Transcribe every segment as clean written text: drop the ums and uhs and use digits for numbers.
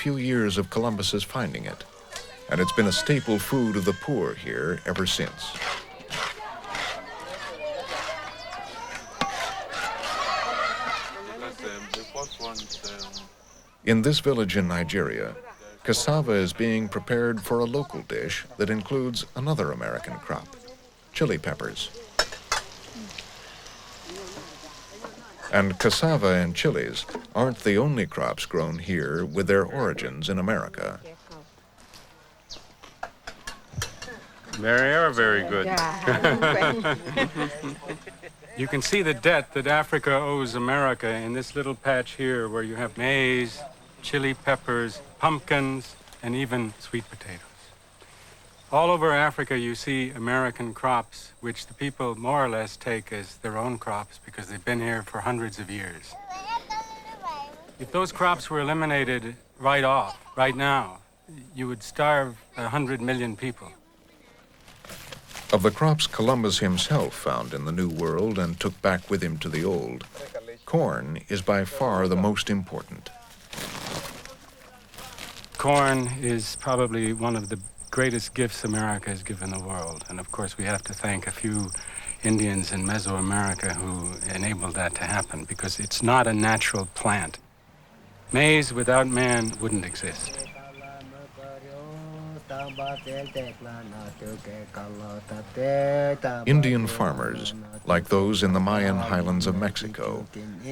few years of Columbus's finding it, and it's been a staple food of the poor here ever since. In this village in Nigeria, cassava is being prepared for a local dish that includes another American crop, chili peppers. And cassava and chilies aren't the only crops grown here with their origins in America. They are very good. You can see the debt that Africa owes America in this little patch here where you have maize, chili peppers, pumpkins, and even sweet potatoes. All over Africa you see American crops, which the people more or less take as their own crops because they've been here for hundreds of years. If those crops were eliminated right off, right now, you would starve 100 million people. Of the crops Columbus himself found in the New World and took back with him to the Old, corn is by far the most important. Corn is probably one of the greatest gifts America has given the world. And of course, we have to thank a few Indians in Mesoamerica who enabled that to happen, because it's not a natural plant. Maize without man wouldn't exist. Indian farmers, like those in the Mayan highlands of Mexico,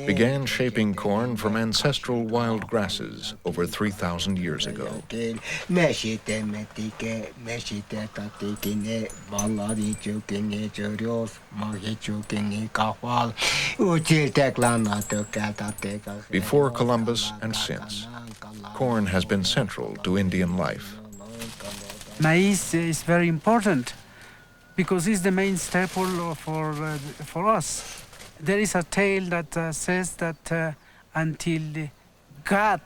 began shaping corn from ancestral wild grasses over 3,000 years ago. Before Columbus and since, corn has been central to Indian life. Maize is very important because it's the main staple for us. There is a tale that says that until God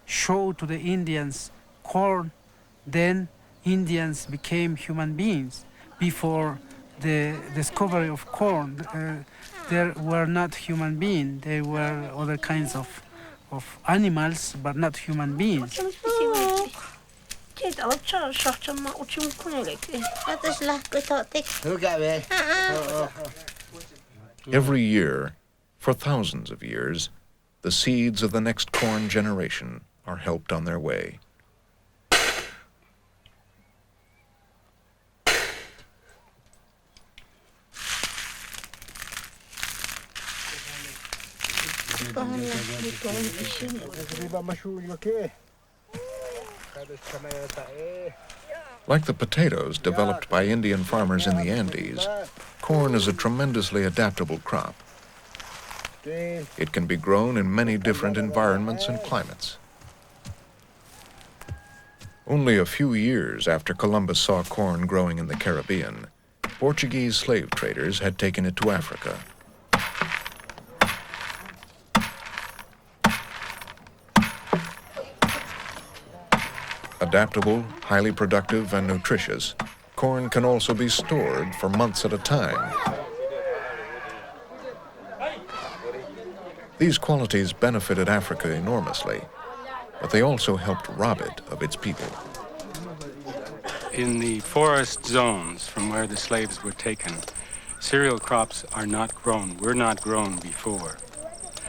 showed to the Indians corn, then Indians became human beings. Before the discovery of corn, there were not human beings. They were other kinds of animals, but not human beings. Every year, for thousands of years, the seeds of the next corn generation are helped on their way. Like the potatoes developed by Indian farmers in the Andes, corn is a tremendously adaptable crop. It can be grown in many different environments and climates. Only a few years after Columbus saw corn growing in the Caribbean, Portuguese slave traders had taken it to Africa. Adaptable, highly productive, and nutritious, corn can also be stored for months at a time. These qualities benefited Africa enormously, but they also helped rob it of its people. In the forest zones from where the slaves were taken, cereal crops are not grown, were not grown before.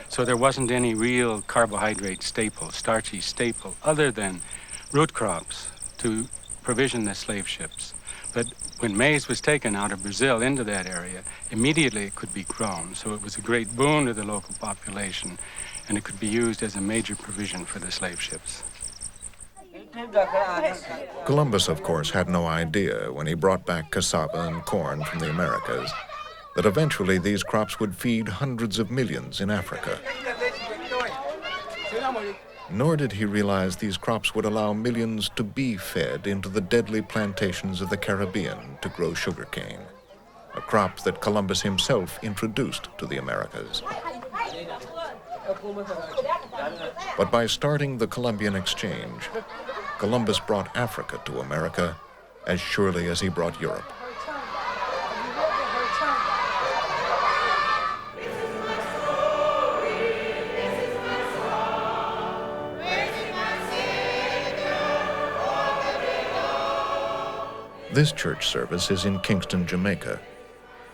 So there wasn't any real carbohydrate staple, starchy staple, other than root crops to provision the slave ships. But when maize was taken out of Brazil into that area, immediately it could be grown. So it was a great boon to the local population, and it could be used as a major provision for the slave ships. Columbus, of course, had no idea when he brought back cassava and corn from the Americas that eventually these crops would feed hundreds of millions in Africa. Nor did he realize these crops would allow millions to be fed into the deadly plantations of the Caribbean to grow sugarcane, a crop that Columbus himself introduced to the Americas. But by starting the Columbian Exchange, Columbus brought Africa to America as surely as he brought Europe. This church service is in Kingston, Jamaica.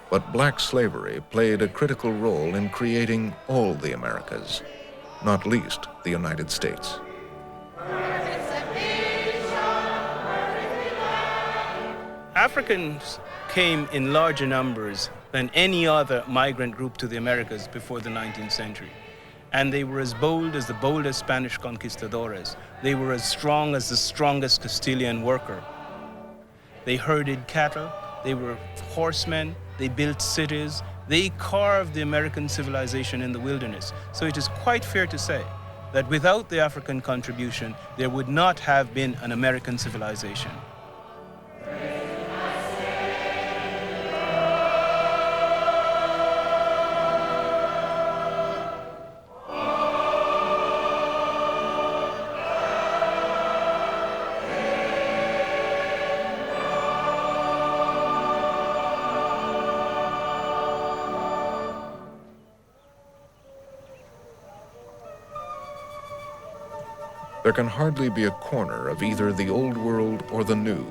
But black slavery played a critical role in creating all the Americas, not least the United States. Africans came in larger numbers than any other migrant group to the Americas before the 19th century. And they were as bold as the boldest Spanish conquistadores. They were as strong as the strongest Castilian worker. They herded cattle, they were horsemen, they built cities, they carved the American civilization in the wilderness. So it is quite fair to say that without the African contribution, there would not have been an American civilization. There can hardly be a corner of either the Old World or the New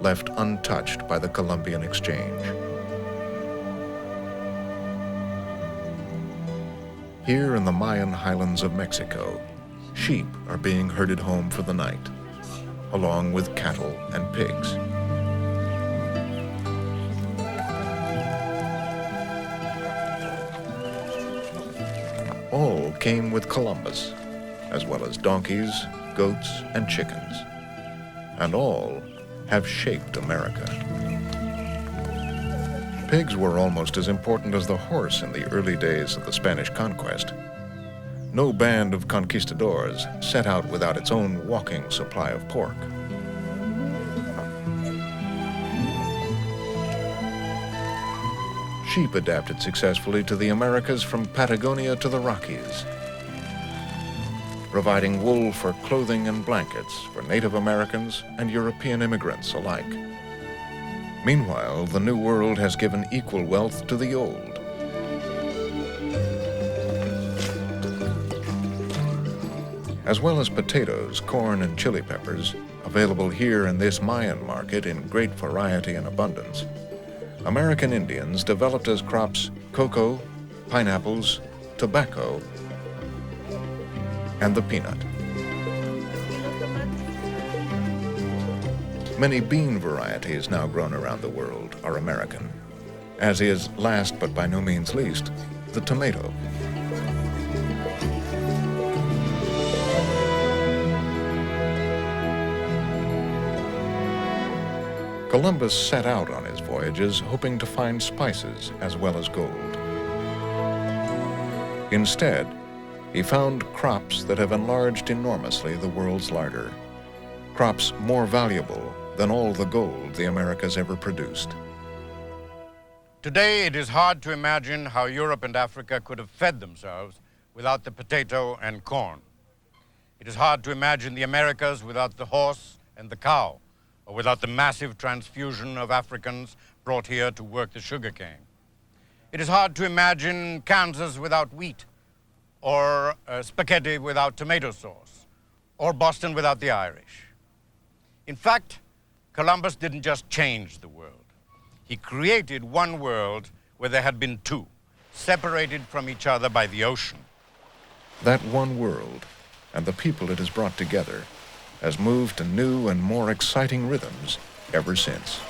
left untouched by the Columbian Exchange. Here in the Mayan highlands of Mexico, sheep are being herded home for the night, along with cattle and pigs. All came with Columbus, as well as donkeys, goats, and chickens. And all have shaped America. Pigs were almost as important as the horse in the early days of the Spanish conquest. No band of conquistadors set out without its own walking supply of pork. Sheep adapted successfully to the Americas from Patagonia to the Rockies, providing wool for clothing and blankets for Native Americans and European immigrants alike. Meanwhile, the New World has given equal wealth to the Old. As well as potatoes, corn, and chili peppers, available here in this Mayan market in great variety and abundance, American Indians developed as crops cocoa, pineapples, tobacco, and the peanut. Many bean varieties now grown around the world are American, as is, last but by no means least, the tomato. Columbus set out on his voyages hoping to find spices as well as gold. Instead, he found crops that have enlarged enormously the world's larder, crops more valuable than all the gold the Americas ever produced. Today, it is hard to imagine how Europe and Africa could have fed themselves without the potato and corn. It is hard to imagine the Americas without the horse and the cow, or without the massive transfusion of Africans brought here to work the sugarcane. It is hard to imagine Kansas without wheat, or spaghetti without tomato sauce, or Boston without the Irish. In fact, Columbus didn't just change the world. He created one world where there had been two, separated from each other by the ocean. That one world, and the people it has brought together, has moved to new and more exciting rhythms ever since.